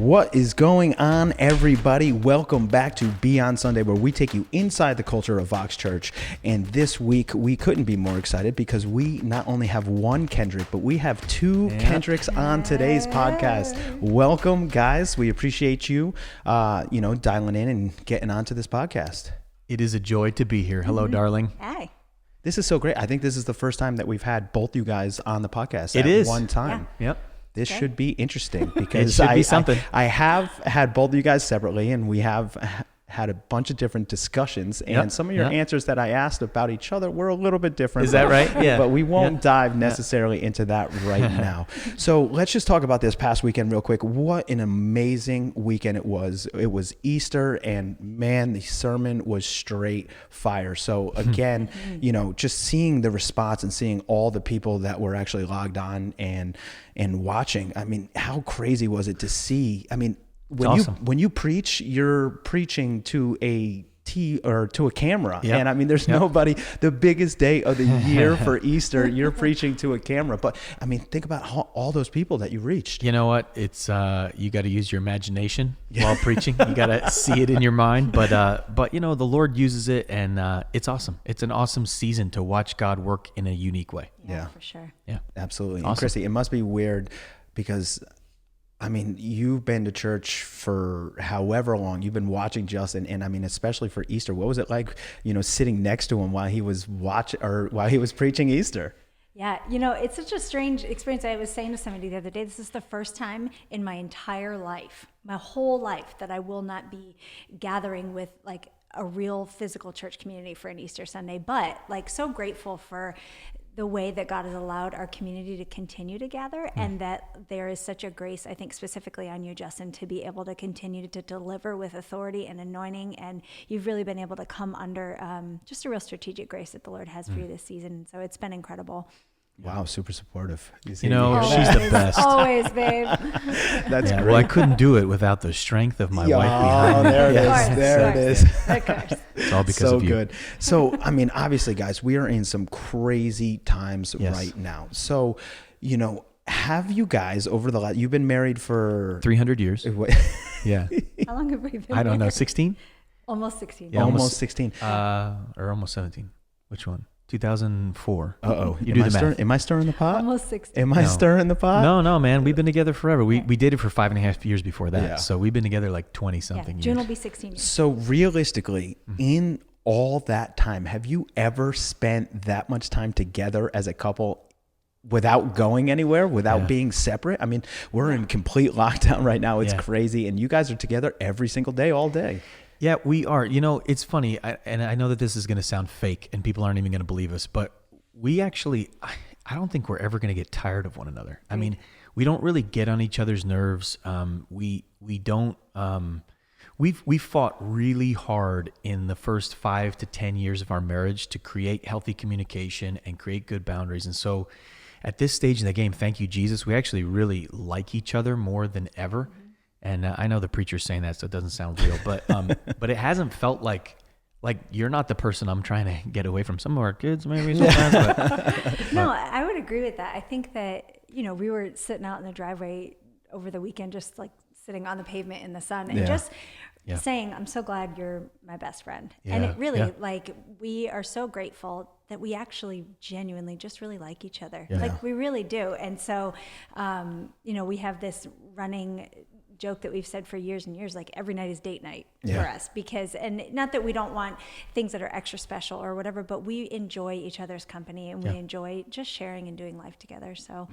What is going on, everybody? Welcome back to Beyond Sunday, where we take you inside the culture of Vox Church. And this week, we couldn't be more excited because we not only have one Kendrick, but we have two Kendricks on today's podcast. Welcome, guys. We appreciate you, dialing in and getting onto this podcast. It is a joy to be here. Hello, darling. Hi. This is so great. I think this is the first time that we've had both you guys on the podcast at one time. Yeah. Yep. This should be interesting because I have had both of you guys separately, and we have had a bunch of different discussions, and some of your answers that I asked about each other were a little bit different. Is that right? Yeah. But we won't dive necessarily into that right now. So let's just talk about this past weekend real quick. What an amazing weekend it was. It was Easter, and man, the sermon was straight fire. So again, just seeing the response and seeing all the people that were actually logged on and watching. I mean, how crazy was it to see? I mean, when you preach, you're preaching to a camera. Yep. And I mean, there's nobody, the biggest day of the year for Easter, you're preaching to a camera. But I mean, think about all those people that you reached. You know what? It's, you got to use your imagination while preaching. You got to see it in your mind, but the Lord uses it, and it's awesome. It's an awesome season to watch God work in a unique way. Yeah, for sure. Yeah, absolutely. Awesome. And Chrisy, it must be weird because I mean, you've been to church for however long. You've been watching Justin, and I mean, especially for Easter, what was it like, sitting next to him while he was preaching Easter? Yeah, it's such a strange experience. I was saying to somebody the other day, this is the first time in my entire life, my whole life, that I will not be gathering with like a real physical church community for an Easter Sunday, but like so grateful for the way that God has allowed our community to continue to gather, and that there is such a grace, I think specifically on you, Justin, to be able to continue to deliver with authority and anointing. And you've really been able to come under just a real strategic grace that the Lord has for you this season. So it's been incredible. Wow, super supportive. She's the best. Always, babe. That's great. Well, I couldn't do it without the strength of my wife behind me. There it is. There it is. Of course. It's all because so of you. Good. So, I mean, obviously, guys, we are in some crazy times right now. So, have you guys over the last, you've been married for 300 years. Yeah. How long have we been I don't know, married? 16? Almost 16. Yeah, almost 16. Or almost 17. Which one? 2004. Uh-oh. You do the math. Am I stirring the pot? Almost 16. Am I stirring the pot? No, man. We've been together forever. We dated for 5.5 years before that. Yeah. So we've been together like 20-something years. June will be 16 years. So realistically, in all that time, have you ever spent that much time together as a couple without going anywhere, without being separate? I mean, we're in complete lockdown right now. It's crazy. And you guys are together every single day, all day. Yeah, we are. It's funny, and I know that this is going to sound fake and people aren't even going to believe us, but we actually, I don't think we're ever going to get tired of one another. I mean, we don't really get on each other's nerves. We fought really hard in the first 5 to 10 years of our marriage to create healthy communication and create good boundaries. And so at this stage in the game, thank you, Jesus, we actually really like each other more than ever. And I know the preacher's saying that, so it doesn't sound real, but it hasn't felt like you're not the person I'm trying to get away from. Some of our kids maybe sometimes. No, I would agree with that. I think that, we were sitting out in the driveway over the weekend, just like sitting on the pavement in the sun and just saying, I'm so glad you're my best friend. Yeah. And it really, we are so grateful that we actually genuinely just really like each other. Yeah. Like we really do. And so, we have this running joke that we've said for years and years, like every night is date night for us, because, and not that we don't want things that are extra special or whatever, but we enjoy each other's company, and we enjoy just sharing and doing life together. So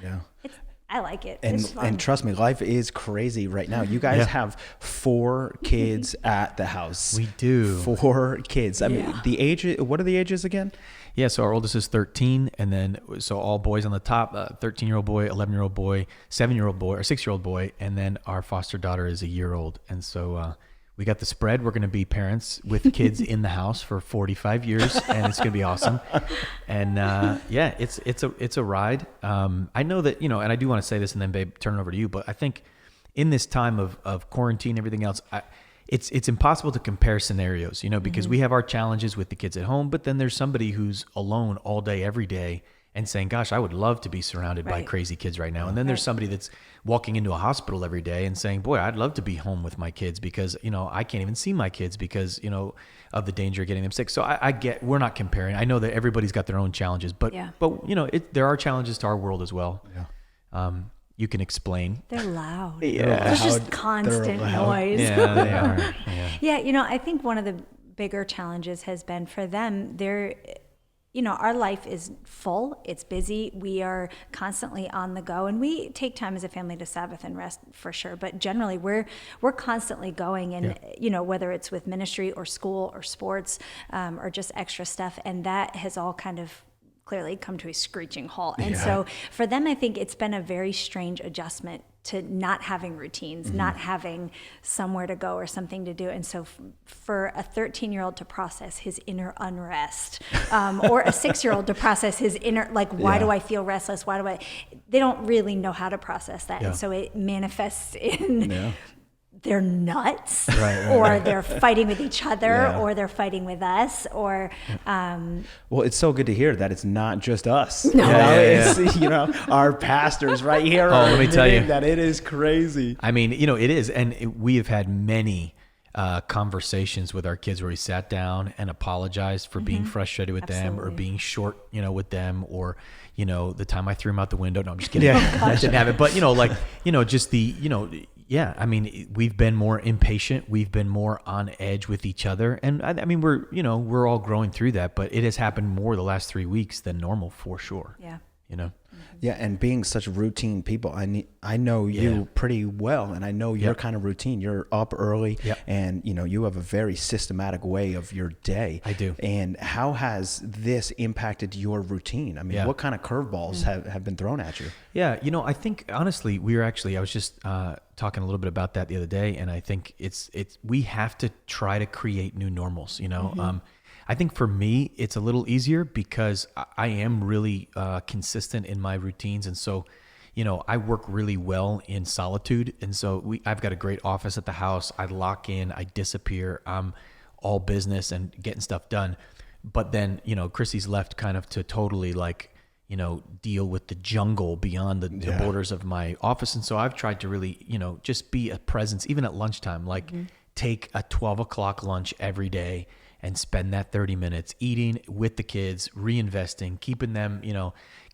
I like it. And trust me, life is crazy right now. You guys have 4 kids at the house. We do. 4 kids. I mean, what are the ages again? Yeah, so our oldest is 13, and then so all boys on the top, 13-year-old boy, 11-year-old boy, 7-year-old boy, or 6-year-old boy, and then our foster daughter is a year old. And so we got the spread. We're going to be parents with kids in the house for 45 years, and it's going to be awesome. And it's a ride. I know that, and I do want to say this, and then babe, turn it over to you, but I think in this time of quarantine, everything else, it's impossible to compare scenarios, because we have our challenges with the kids at home, but then there's somebody who's alone all day, every day, and saying, gosh, I would love to be surrounded by crazy kids right now. And then there's somebody that's walking into a hospital every day and saying, boy, I'd love to be home with my kids because, I can't even see my kids because, of the danger of getting them sick. So I get, we're not comparing. I know that everybody's got their own challenges, but there are challenges to our world as well. Yeah. You can explain. They're loud. Yeah. There's just constant noise. Yeah, they are. Yeah, I think one of the bigger challenges has been for them, our life is full, it's busy, we are constantly on the go, and we take time as a family to Sabbath and rest for sure, but generally we're constantly going, and whether it's with ministry or school or sports or just extra stuff, and that has all kind of clearly come to a screeching halt. And so for them, I think it's been a very strange adjustment to not having routines, not having somewhere to go or something to do. And so for a 13-year-old to process his inner unrest, or a 6-year-old to process his inner, why do I feel restless? They don't really know how to process that. And so it manifests in they're nuts, or they're fighting with each other, or they're fighting with us, or well, it's so good to hear that it's not just us. No. It's, our pastors right here are let me tell you that it is crazy. I mean, it is, and we have had many conversations with our kids where we sat down and apologized for being frustrated with them, or being short, with them, or the time I threw them out the window. No, I'm just kidding. I didn't have it, but just the I mean, we've been more impatient. We've been more on edge with each other. And I mean, we're all growing through that, but it has happened more the last 3 weeks than normal for sure. Yeah. Yeah. And being such routine people, I know you pretty well, and I know your kind of routine. You're up early and you have a very systematic way of your day. I do. And how has this impacted your routine? I mean, what kind of curveballs have been thrown at you? Yeah. I think honestly, I was just talking a little bit about that the other day, and I think we have to try to create new normals, I think for me, it's a little easier because I am really consistent in my routines. And so, I work really well in solitude. And so I've got a great office at the house. I lock in, I disappear. I'm all business and getting stuff done. But then, Chrissy's left kind of to totally deal with the jungle beyond the borders of my office. And so I've tried to really, just be a presence, even at lunchtime, take a 12 o'clock lunch every day and spend that 30 minutes eating with the kids, reinvesting, keeping them,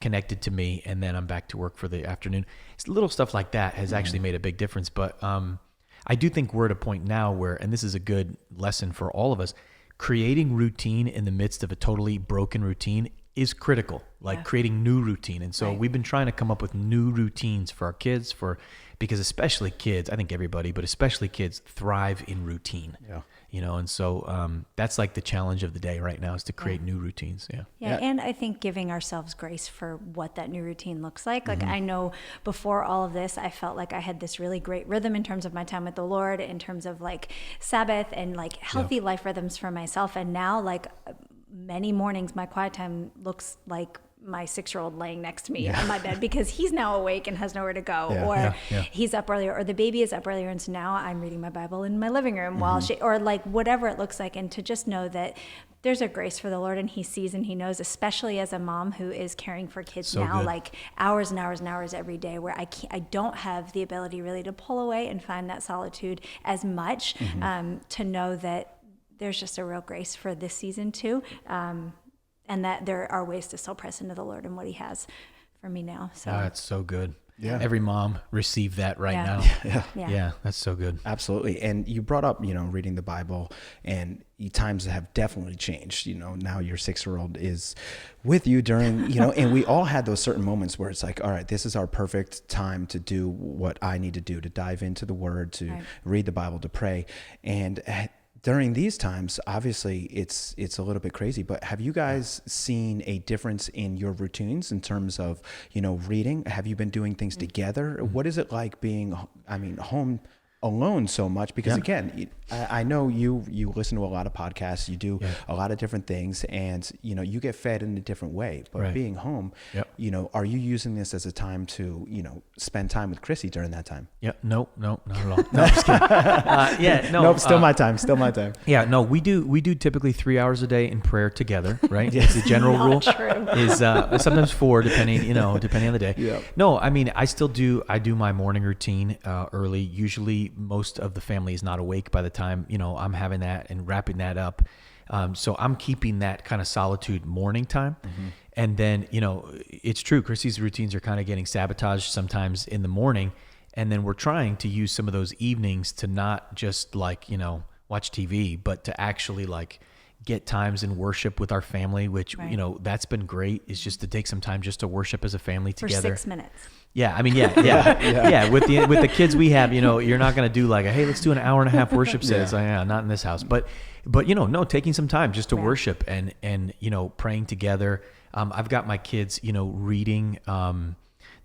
connected to me. And then I'm back to work for the afternoon. It's little stuff like that has actually made a big difference. But I do think we're at a point now where, and this is a good lesson for all of us, creating routine in the midst of a totally broken routine is critical, creating new routine. And so we've been trying to come up with new routines for our kids, because especially kids, I think everybody, but especially kids thrive in routine. Yeah. And so that's the challenge of the day right now is to create new routines. Yeah. And I think giving ourselves grace for what that new routine looks like. I know before all of this, I felt like I had this really great rhythm in terms of my time with the Lord, in terms of Sabbath and healthy life rhythms for myself. And now many mornings, my quiet time looks like my 6-year-old laying next to me on my bed because he's now awake and has nowhere to go, he's up earlier, or the baby is up earlier, and so now I'm reading my Bible in my living room while she, or whatever it looks like, and to just know that there's a grace for the Lord, and He sees and He knows, especially as a mom who is caring for kids hours and hours and hours every day, where I don't have the ability really to pull away and find that solitude as much, to know that there's just a real grace for this season too. And that there are ways to still press into the Lord and what He has for me now. So that's so good. Yeah. Every mom receive that right now. Yeah. That's so good. Absolutely. And you brought up, reading the Bible, and times have definitely changed. Now your 6-year-old is with you during, and we all had those certain moments where it's all right, this is our perfect time to do what I need to do, to dive into the Word, to read the Bible, to pray. And during these times, obviously, it's a little bit crazy, but have you guys seen a difference in your routines in terms of, reading? Have you been doing things together? What is it like being, home alone so much? Because again, I know you listen to a lot of podcasts, you do a lot of different things, and you get fed in a different way. But being home, are you using this as a time to spend time with Chrissy during that time? Yeah, no, not at all. No, I'm just kidding. Nope, still my time. Yeah, no, we do typically 3 hours a day in prayer together, right? It's the general rule. True. Is sometimes 4, depending on the day. Yep. No, I mean, I do my morning routine early. Usually, most of the family is not awake by the time I'm having that and wrapping that up. So I'm keeping that kind of solitude morning time. Mm-hmm. And then, it's true. Chrissy's routines are kind of getting sabotaged sometimes in the morning. And then we're trying to use some of those evenings to not just watch TV, but to actually get times in worship with our family, which, that's been great, is just to take some time just to worship as a family together. For 6 minutes. Yeah, I mean, yeah. With the kids we have, you're not going to do hey, let's do an hour and a half worship set. Not in this house, but no, taking some time just to worship and praying together. I've got my kids, reading.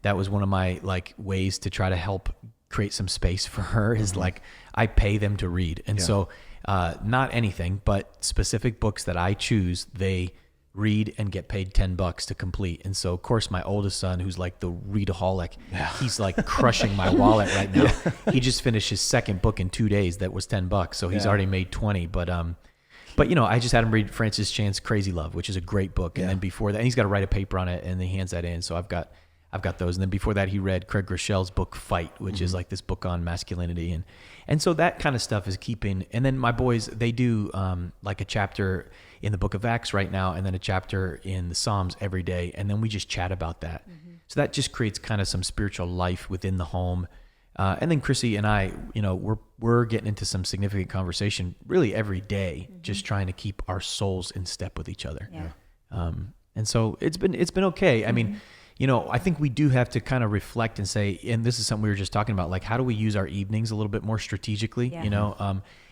That was one of my ways to try to help create some space for her. Is I pay them to read, and so not anything, but specific books that I choose, they read and get paid $10 to complete. And so of course my oldest son, who's the readaholic, he's crushing my wallet right now. He just finished his second book in 2 days that was $10, so he's already made 20. But I just had him read Francis Chan's Crazy Love, which is a great book. And then before that, and he's got to write a paper on it, and he hands that in. So I've got those. And then before that, he read Craig Groeschel's book Fight, which is this book on masculinity. And so that kind of stuff is keeping. And then my boys, they do a chapter in the book of Acts right now, and then a chapter in the Psalms every day. And then we just chat about that. Mm-hmm. So that just creates kind of some spiritual life within the home. And then Chrissy and I, we're getting into some significant conversation really every day, just trying to keep our souls in step with each other. Yeah. And so it's been okay. I mean, I think we do have to kind of reflect and say, and this is something we were just talking about, how do we use our evenings a little bit more strategically,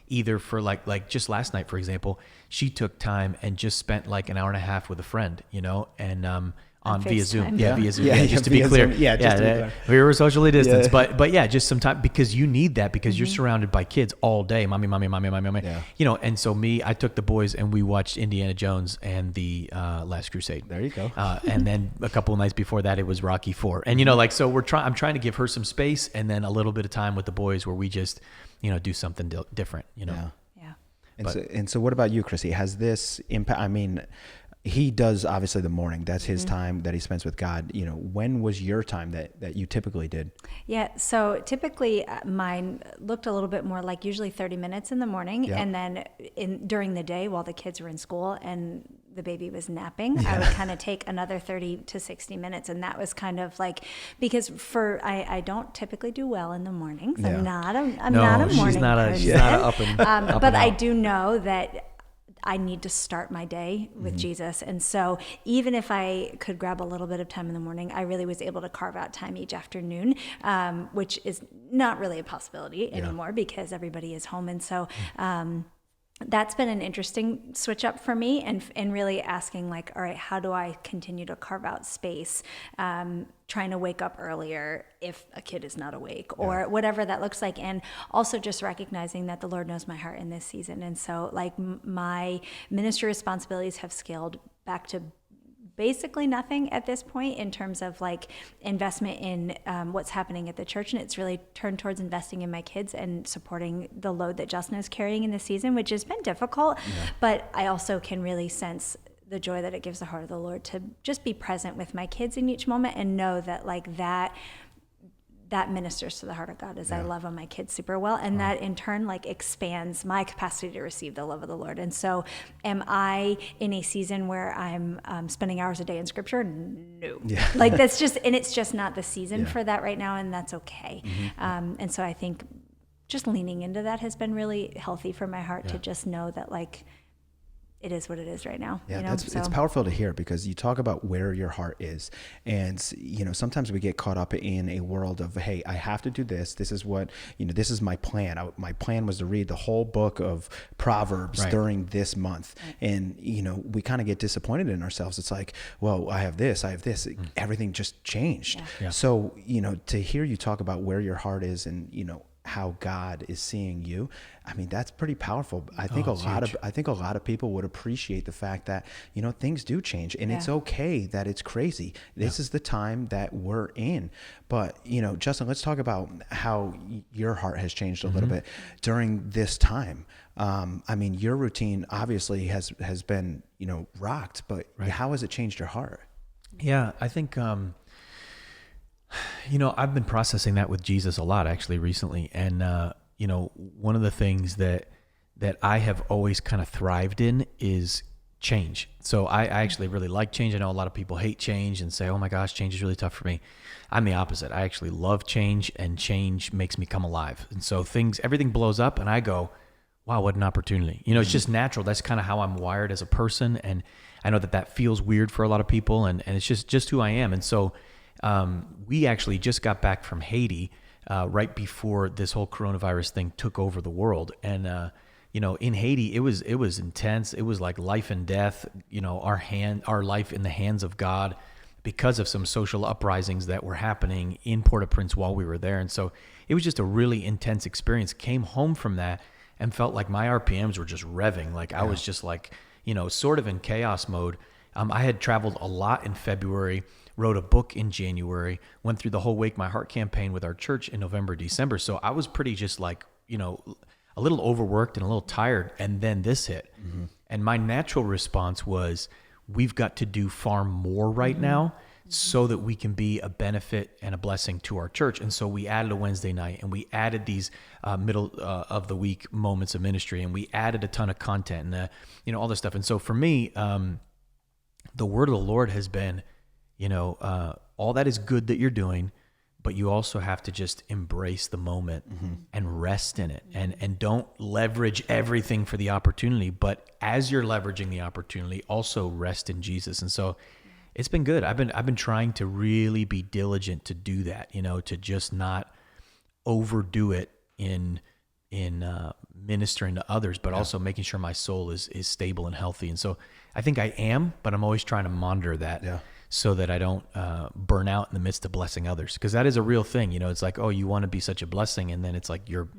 either for like just last night, for example, she took time and just spent an hour and a half with a friend, and on via Zoom. Via Zoom. Just to be clear. We were socially distanced, but just some time, because you need that, because you're surrounded by kids all day. Mommy. And so I took the boys and we watched Indiana Jones and the Last Crusade. There you go. And then a couple of nights before that, it was Rocky IV. And so I'm trying to give her some space, and then a little bit of time with the boys where we just, do something different, Yeah. And so what about you, Chrissy? Has this impact? I mean, he does obviously the morning. That's his time that he spends with God. When was your time that you typically did? Yeah, so typically mine looked a little bit more usually 30 minutes in the morning, and then during the day while the kids were in school and the baby was napping, I would kind of take another 30 to 60 minutes. And that was kind of because I don't typically do well in the mornings. Yeah. I'm not a morning person. She's not up and but I do know that I need to start my day with Jesus. And so even if I could grab a little bit of time in the morning, I really was able to carve out time each afternoon, which is not really a possibility anymore because everybody is home. And so that's been an interesting switch up for me, and really asking all right, how do I continue to carve out space, trying to wake up earlier if a kid is not awake, or whatever that looks like. And also just recognizing that the Lord knows my heart in this season. And so my ministry responsibilities have scaled back to basically nothing at this point in terms of investment in what's happening at the church, and it's really turned towards investing in my kids and supporting the load that Justin is carrying in this season, which has been difficult. But I also can really sense the joy that it gives the heart of the Lord to just be present with my kids in each moment, and know that that ministers to the heart of God as I love on my kids super well. And that in turn expands my capacity to receive the love of the Lord. And so am I in a season where I'm spending hours a day in scripture? No. Yeah. That's just, and it's just not the season for that right now. And that's okay. And so I think just leaning into that has been really healthy for my heart to just know that it is what it is right now. Yeah, it's powerful to hear, because you talk about where your heart is. And, sometimes we get caught up in a world of, hey, I have to do this. This is what, this is my plan. My plan was to read the whole book of Proverbs during this month. And, we kind of get disappointed in ourselves. It's well, I have this. Everything just changed. Yeah. So, to hear you talk about where your heart is, and, how God is seeing you, I mean, that's pretty powerful. I think a lot of people would appreciate the fact that, things do change, and it's okay that it's crazy. This is the time that we're in. But, Justin, let's talk about how your heart has changed a little bit during this time. I mean, your routine obviously has been, rocked, but how has it changed your heart? Yeah, I think, I've been processing that with Jesus a lot actually recently. And, one of the things that I have always kind of thrived in is change. So I actually really like change. I know a lot of people hate change and say, oh my gosh, change is really tough for me. I'm the opposite. I actually love change, and change makes me come alive. And so everything blows up and I go, wow, what an opportunity. It's just natural. That's kind of how I'm wired as a person. And I know that feels weird for a lot of people, and it's just who I am. And so we actually just got back from Haiti right before this whole coronavirus thing took over the world. And, in Haiti, it was intense. It was like life and death, our life in the hands of God, because of some social uprisings that were happening in Port-au-Prince while we were there. And so it was just a really intense experience. Came home from that and felt like my RPMs were just revving. Like I was just like, sort of in chaos mode. I had traveled a lot in February, wrote a book in January, went through the whole Wake My Heart campaign with our church in November, December. So I was pretty just like, a little overworked and a little tired. And then this hit. Mm-hmm. And my natural response was, we've got to do far more right now so that we can be a benefit and a blessing to our church. And so we added a Wednesday night, and we added these middle of the week moments of ministry, and we added a ton of content and, all this stuff. And so for me, the word of the Lord has been, all that is good that you're doing, but you also have to just embrace the moment and rest in it, and don't leverage everything for the opportunity. But as you're leveraging the opportunity, also rest in Jesus. And so it's been good. I've been trying to really be diligent to do that, to just not overdo it in ministering to others, but also making sure my soul is stable and healthy. And so I think I am, but I'm always trying to monitor that. Yeah. So that I don't burn out in the midst of blessing others, because that is a real thing. It's like, oh, you want to be such a blessing, and then it's like you're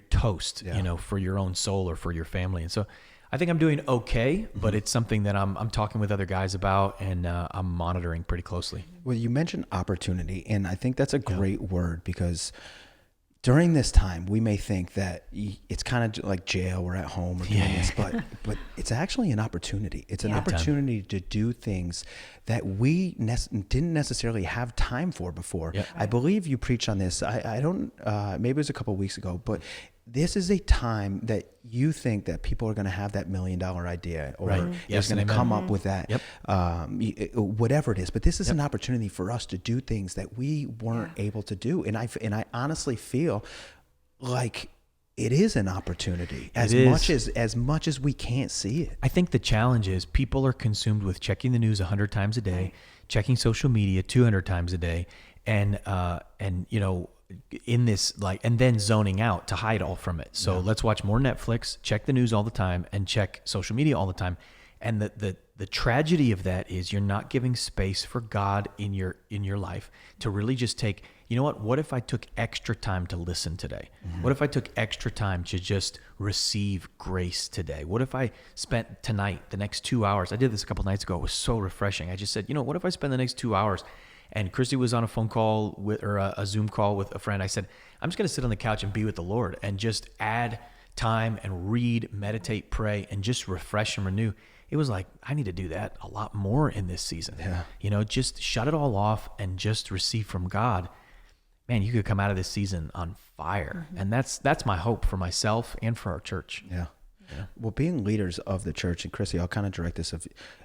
toast, for your own soul or for your family. And so I think I'm doing okay, but it's something that I'm talking with other guys about, and I'm monitoring pretty closely. Well, you mentioned opportunity, and I think that's a great word, because during this time, we may think that it's kind of like jail, we're at home or doing this, but it's actually an opportunity. It's an opportunity to do things that we didn't necessarily have time for before. Yep. I believe you preached on this. I don't, maybe it was a couple of weeks ago, but this is a time that you think that people are going to have that $1 million idea, or is going to come up with that, whatever it is. But this is an opportunity for us to do things that we weren't able to do. And I honestly feel like it is an opportunity as much as we can't see it. I think the challenge is people are consumed with checking the news 100 times a day, checking social media 200 times a day, and in this, and then zoning out to hide all from it. So let's watch more Netflix, check the news all the time, and check social media all the time. And the tragedy of that is you're not giving space for God in your life to really just take, what if I took extra time to listen today? Mm-hmm. What if I took extra time to just receive grace today? What if I spent tonight, the next 2 hours? I did this a couple nights ago. It was so refreshing. I just said, what if I spend the next 2 hours? And Chrisy was on a phone call or a Zoom call with a friend. I said, I'm just going to sit on the couch and be with the Lord and just add time and read, meditate, pray, and just refresh and renew. It was like, I need to do that a lot more in this season. Yeah. Just shut it all off and just receive from God. Man, you could come out of this season on fire. Mm-hmm. And that's my hope for myself and for our church. Yeah. Well, being leaders of the church, and Chrisy, I'll kind of direct this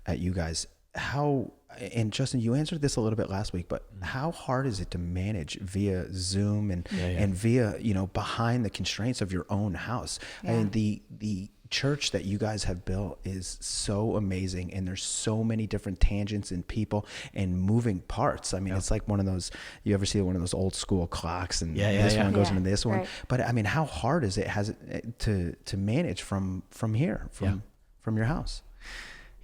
at you guys. And Justin, you answered this a little bit last week, but how hard is it to manage via Zoom and via, behind the constraints of your own house? Yeah. I mean, the church that you guys have built is so amazing, and there's so many different tangents and people and moving parts. I mean, it's like one of those, you ever see one of those old school clocks, and this one goes into this one. Right. But I mean, how hard is it to manage from here, from your house?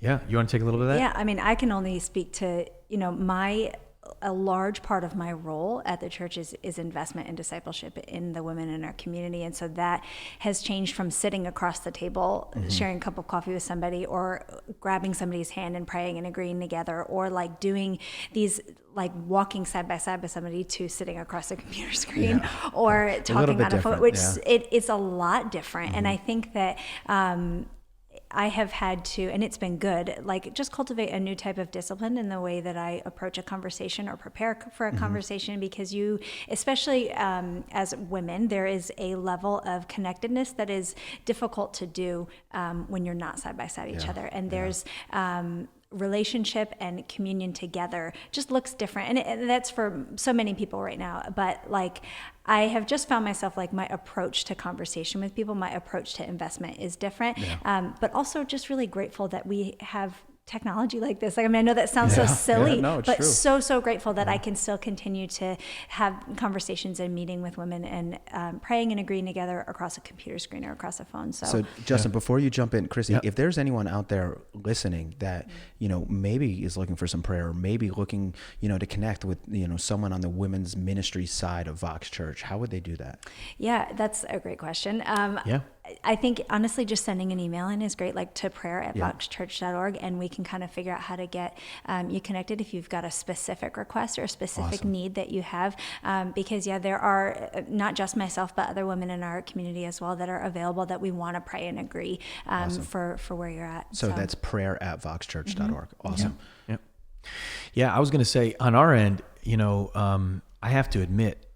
Yeah. You want to take a little bit of that? Yeah. I mean, I can only speak to, my a large part of my role at the church is investment in discipleship in the women in our community. And so that has changed from sitting across the table, sharing a cup of coffee with somebody, or grabbing somebody's hand and praying and agreeing together, or like doing these, like walking side by side with somebody, to sitting across a computer screen or talking on a phone, which it's a lot different. And I think that I have had to, and it's been good, like just cultivate a new type of discipline in the way that I approach a conversation or prepare for a conversation, because you, especially as women, there is a level of connectedness that is difficult to do when you're not side by side each other. And there's relationship and communion together just looks different, and that's for so many people right now. But like, I have just found myself, like, my approach to conversation with people, my approach to investment is different. But also just really grateful that we have technology like this. Like, I mean, I know that sounds so silly, but true. so grateful that I can still continue to have conversations and meeting with women and praying and agreeing together across a computer screen or across a phone. So Justin, before you jump in, Chrisy, if there's anyone out there listening that, you know, maybe is looking for some prayer, or maybe looking, you know, to connect with, you know, someone on the women's ministry side of Vox Church, how would they do that? Yeah, that's a great question. I think honestly, just sending an email in is great, like to prayer@voxchurch.org, and we can kind of figure out how to get you connected if you've got a specific request or a specific need that you have. Because there are not just myself, but other women in our community as well that are available, that we want to pray and agree for where you're at. So that's prayer@voxchurch.org. Awesome. Yeah, I was going to say on our end, you know, I have to admit,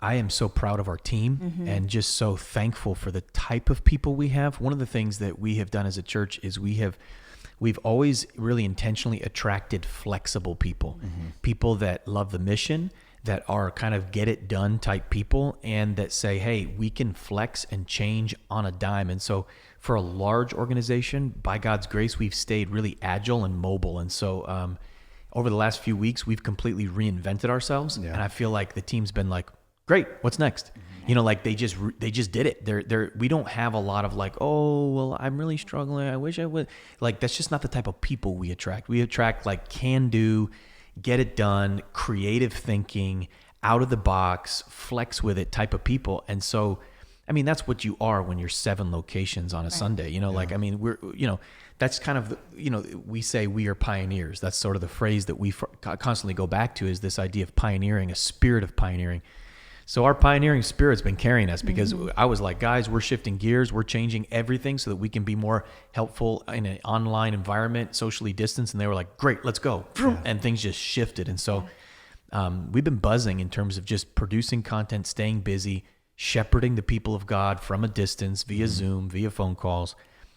I am so proud of our team and just so thankful for the type of people we have. One of the things that we have done as a church is we've always really intentionally attracted flexible people, people that love the mission, that are kind of get it done type people, and that say, hey, we can flex and change on a dime. And so for a large organization, by God's grace, we've stayed really agile and mobile. And so over the last few weeks, we've completely reinvented ourselves. And I feel like the team's been like, great, what's next? You know, like they just did it. We don't have a lot of like, oh, well, I'm really struggling, I wish I would. Like, that's just not the type of people we attract. We attract like can do, get it done, creative thinking, out of the box, flex with it type of people. And so, I mean, that's what you are when you're 7 locations on a Sunday, you know, like, I mean, we're, you know, that's kind of, you know, we say we are pioneers. That's sort of the phrase that we constantly go back to, is this idea of pioneering, a spirit of pioneering. So our pioneering spirit's been carrying us, because I was like, guys, we're shifting gears. We're changing everything so that we can be more helpful in an online environment, socially distanced. And they were like, great, let's go. And things just shifted. And so we've been buzzing in terms of just producing content, staying busy, shepherding the people of God from a distance via Zoom, via phone calls.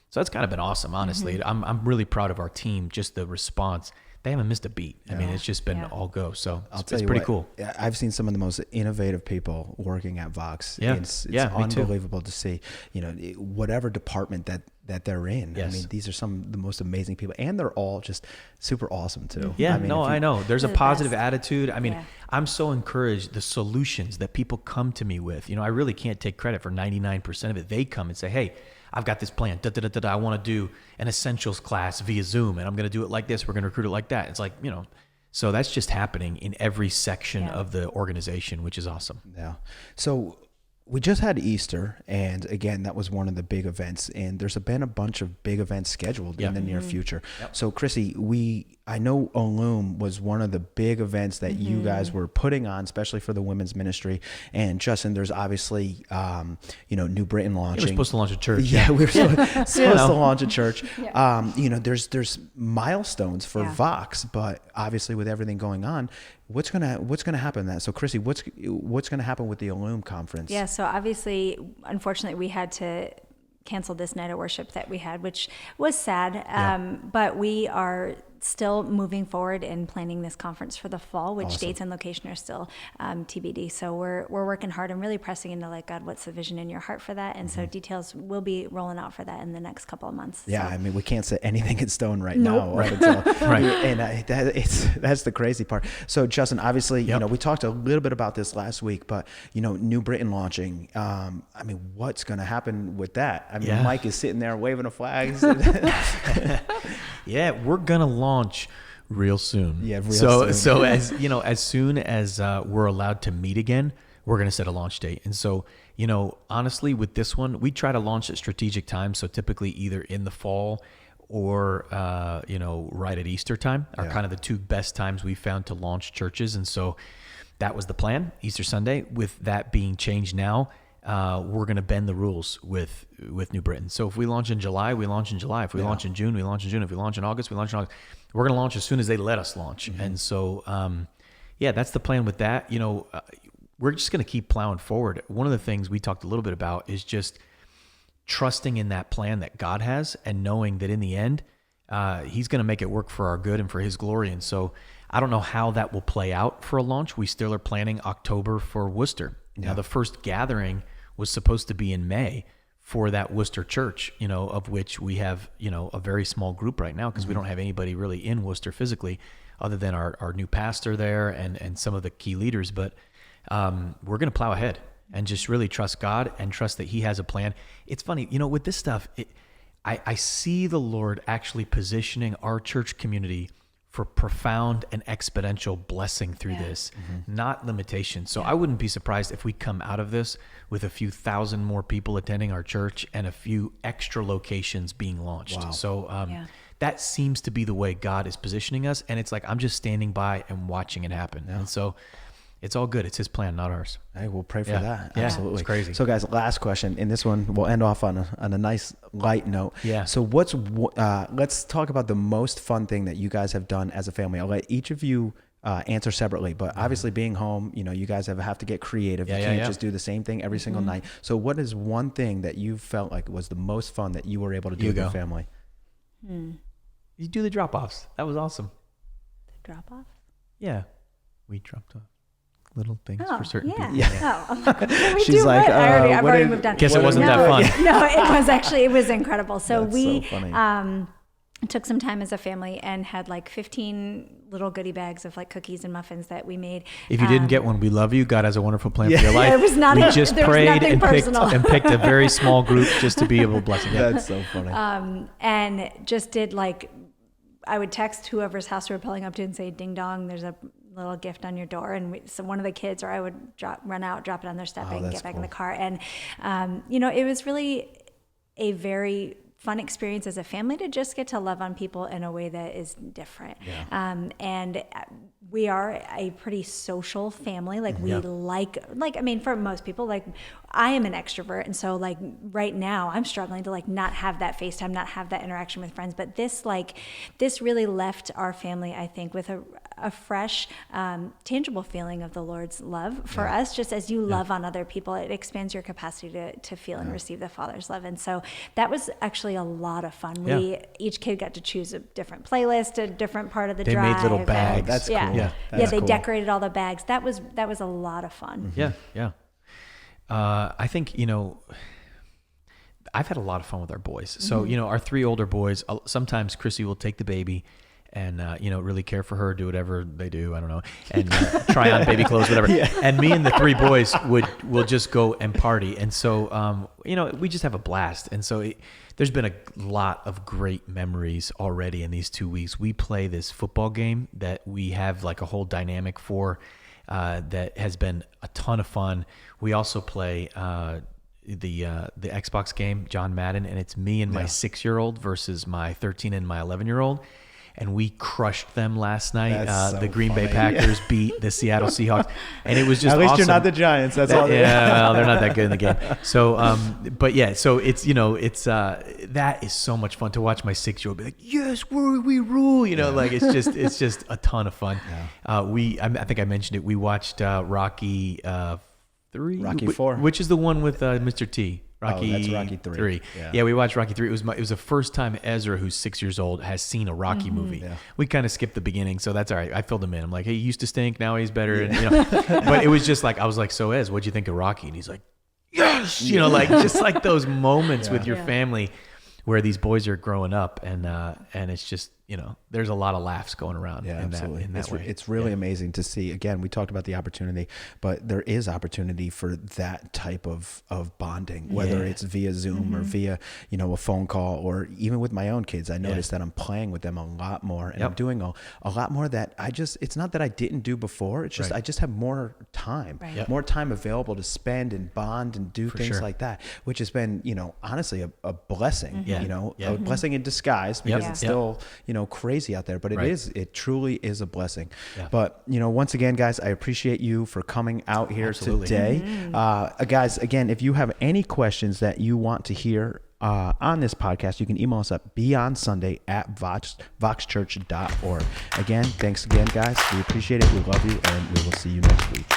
So that's kind of been awesome, honestly. I'm really proud of our team, just the response. They haven't missed a beat. I mean, it's just been all go. So it's pretty cool. I've seen some of the most innovative people working at Vox. Yeah. It's unbelievable to see, you know, whatever department that they're in. Yes. I mean, these are some of the most amazing people, and they're all just super awesome too. Yeah, I mean, I know. There's a positive best. attitude. I mean, I'm so encouraged, the solutions that people come to me with. You know, I really can't take credit for 99% of it. They come and say, hey, I've got this plan. I want to do an essentials class via Zoom, and I'm going to do it like this. We're going to recruit it like that. It's like, you know, so that's just happening in every section of the organization, which is awesome. Yeah. So we just had Easter, and again, that was one of the big events, and there's been a bunch of big events scheduled in the near future. So Chrisy, I know Olum was one of the big events that you guys were putting on, especially for the women's ministry. And Justin, there's obviously, you know, New Britain launching. We're supposed to launch a church. Yeah, we were supposed to launch a church. You know, there's milestones for Vox, but obviously with everything going on, what's gonna happen in that? So Chrisy, what's gonna happen with the Olum conference? Yeah, so obviously, unfortunately, we had to cancel this night of worship that we had, which was sad. But we are still moving forward in planning this conference for the fall, which dates and location are still TBD. So we're working hard and really pressing into like, God, what's the vision in your heart for that? And so details will be rolling out for that in the next couple of months. Yeah, so. I mean, we can't set anything in stone right now. Right. And that's the crazy part. So Justin, obviously, you know, we talked a little bit about this last week, but you know, New Britain launching. I mean, what's going to happen with that? I mean, Mike is sitting there waving a flag. Yeah, we're going to launch real soon. Yeah, real so soon. So as you know, as soon as we're allowed to meet again, we're going to set a launch date. And so, honestly, with this one, we try to launch at strategic times. So typically either in the fall or, right at Easter time are kind of the two best times we found to launch churches. And so that was the plan, Easter Sunday. With that being changed now, we're going to bend the rules with New Britain. So if we launch in July, we launch in July. If we launch in June, we launch in June. If we launch in August, we launch in August. We're going to launch as soon as they let us launch. Mm-hmm. And so, that's the plan with that. We're just going to keep plowing forward. One of the things we talked a little bit about is just trusting in that plan that God has and knowing that in the end, he's going to make it work for our good and for his glory. And so I don't know how that will play out for a launch. We still are planning October for Worcester. Now, the first gathering was supposed to be in May for that Worcester church, of which we have, a very small group right now because we don't have anybody really in Worcester physically other than our new pastor there and some of the key leaders. But we're going to plow ahead and just really trust God and trust that he has a plan. It's funny, with this stuff, I see the Lord actually positioning our church community for profound and exponential blessing through this, not limitation. So I wouldn't be surprised if we come out of this with a few thousand more people attending our church and a few extra locations being launched. Wow. So that seems to be the way God is positioning us. And it's like, I'm just standing by and watching it happen. Yeah. And so it's all good. It's his plan, not ours. Hey, we'll pray for that. Yeah, absolutely. It's crazy. So guys, last question. And this one we'll end off on a nice light note. Yeah. So let's talk about the most fun thing that you guys have done as a family. I'll let each of you answer separately, but obviously being home, you guys have to get creative. You can't just do the same thing every single night. So what is one thing that you felt like was the most fun that you were able to do with your family? You do the drop-offs. That was awesome. The drop-offs? Yeah. We dropped off little things for certain people. Oh, I'm like, what did we She's do? like, I've already moved on. Guess it wasn't that fun. No, it was incredible. So That's we so funny. Took some time as a family and had like 15 little goodie bags of like cookies and muffins that we made. If you didn't get one, we love you. God has a wonderful plan for your life. It was not we just prayed and picked a very small group just to be able to bless you. That's so funny. And just did like, I would text whoever's house we were pulling up to and say, ding dong, there's a little gift on your door. And so one of the kids, or I would run out, drop it on their step and get back in the car. And, it was really a very fun experience as a family to just get to love on people in a way that is different. Yeah. And we are a pretty social family. Like we for most people, like I am an extrovert. And so like right now I'm struggling to like not have that FaceTime, not have that interaction with friends. But this really left our family, I think, with a fresh, tangible feeling of the Lord's love for us. Just as you love on other people, it expands your capacity to feel and receive the Father's love. And so that was actually a lot of fun. Each kid got to choose a different playlist, a different part of the drive. They made little bags. That's cool. They decorated all the bags. That was a lot of fun. Yeah. I think, I've had a lot of fun with our boys. So, our 3 older boys, sometimes Chrissy will take the baby and, really care for her, do whatever they do. I don't know. And try on baby clothes, whatever. And me and the 3 boys will just go and party. And so, we just have a blast. And so there's been a lot of great memories already in these 2 weeks. We play this football game that we have like a whole dynamic for, that has been a ton of fun. We also play, the Xbox game, John Madden, and it's me and my 6-year-old versus my 13 and my 11-year-old. And we crushed them last night. The Green Bay Packers beat the Seattle Seahawks, and it was just at least awesome. You're not the Giants. That's all. Yeah, well, they're not that good in the game. So, so it's that is so much fun to watch my 6-year-old be like, yes, we rule. It's just a ton of fun. Yeah. I think I mentioned it. We watched Rocky 3, Rocky 4, which is the one with Mr. T. That's Rocky 3. Yeah, we watched Rocky 3. It was the first time Ezra, who's 6 years old, has seen a Rocky movie. Yeah. We kind of skipped the beginning, so that's all right. I filled him in. I'm like, hey, he used to stink, now he's better. Yeah. And, but it was just like, I was like, so Ez, what'd you think of Rocky? And he's like, yes! Just like those moments with your family where these boys are growing up, and it's just there's a lot of laughs going around Yeah, in absolutely. that way. It's really amazing to see. Again, we talked about the opportunity, but there is opportunity for that type of bonding, whether it's via Zoom or via, a phone call, or even with my own kids. I noticed that I'm playing with them a lot more, and I'm doing a lot more that it's not that I didn't do before. It's just, I just have more time, more time available to spend and bond and do things like that, which has been, honestly a blessing, a blessing in disguise, because it's still, crazy out there, but it truly is a blessing. But once again, guys, I appreciate you for coming out here today. Guys, again, if you have any questions that you want to hear on this podcast, you can email us at beyondsunday@voxchurch.org. Again, thanks again, guys. We appreciate it. We love you, and we will see you next week.